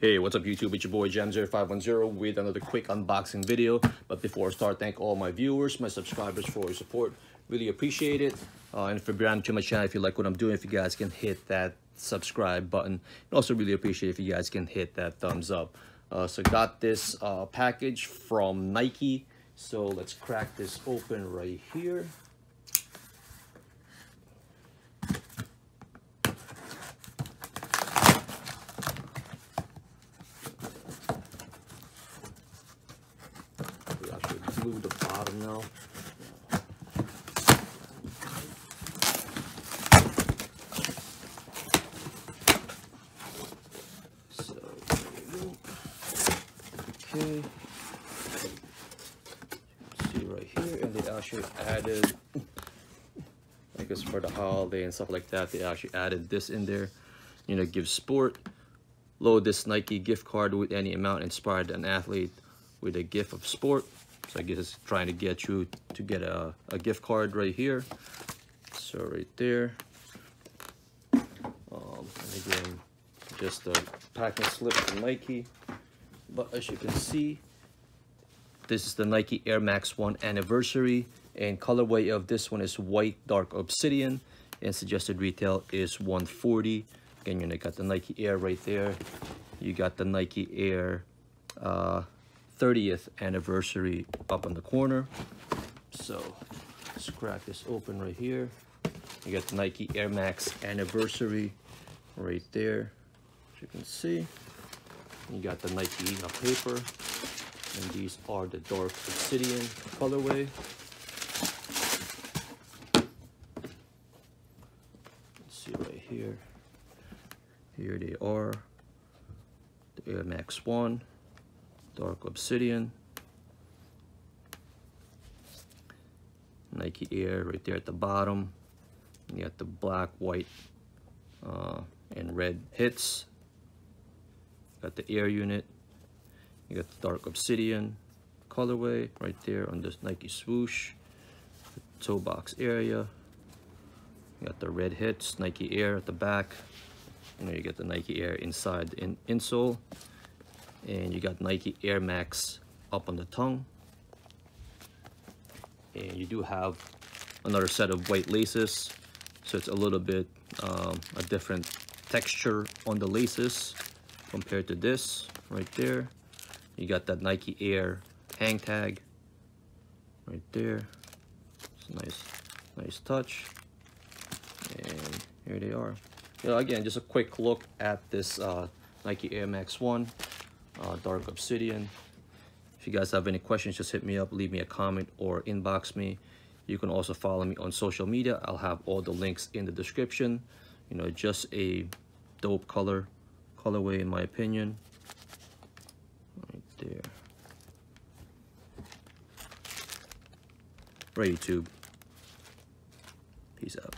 Hey, what's up YouTube? It's your boy Jam0510 with another quick unboxing video. But before I start, thank all my viewers, my subscribers for your support. Really appreciate it. And if you're brand new to my channel, if you like what I'm doing, if you guys can hit that subscribe button. And also really appreciate if you guys can hit that thumbs up. So got this package from Nike. So let's crack this open right here. Glue the bottom now. So there we go. Okay. See right here, and they actually added, I guess for the holiday and stuff like that, they actually added this in there. You know, give sport. Load this Nike gift card with any amount inspired an athlete with a gift of sport. So I guess it's trying to get you to get a gift card right here. So right there. And again, just a packing slip from Nike. But as you can see, this is the Nike Air Max 1 Anniversary. And colorway of this one is white dark obsidian. And suggested retail is $140. Again, you got the Nike Air right there. You got the Nike Air 30th anniversary up on the corner. So let's crack this open right here. You got the Nike Air Max Anniversary right there, as you can see. You got the Nike paper, and these are the dark obsidian colorway. Let's see right here. Here they are, the Air Max 1. Dark obsidian, Nike Air right there at the bottom. You got the black, white, and red hits. Got the Air unit. You got the dark obsidian colorway right there on this Nike swoosh. The toe box area. You got the red hits, Nike Air at the back. And then you get the Nike Air inside the insole. And you got Nike Air Max up on the tongue. And you do have another set of white laces. So it's a little bit a different texture on the laces compared to this right there. You got that Nike Air hang tag right there. It's a nice touch. And here they are. You know, again, just a quick look at this Nike Air Max 1. Dark obsidian. If you guys have any questions, just hit me up, leave me a comment, or inbox me. You can also follow me on social media. I'll have all the links in the description. You know, just a dope colorway in my opinion. Right there. Right, YouTube. Peace out.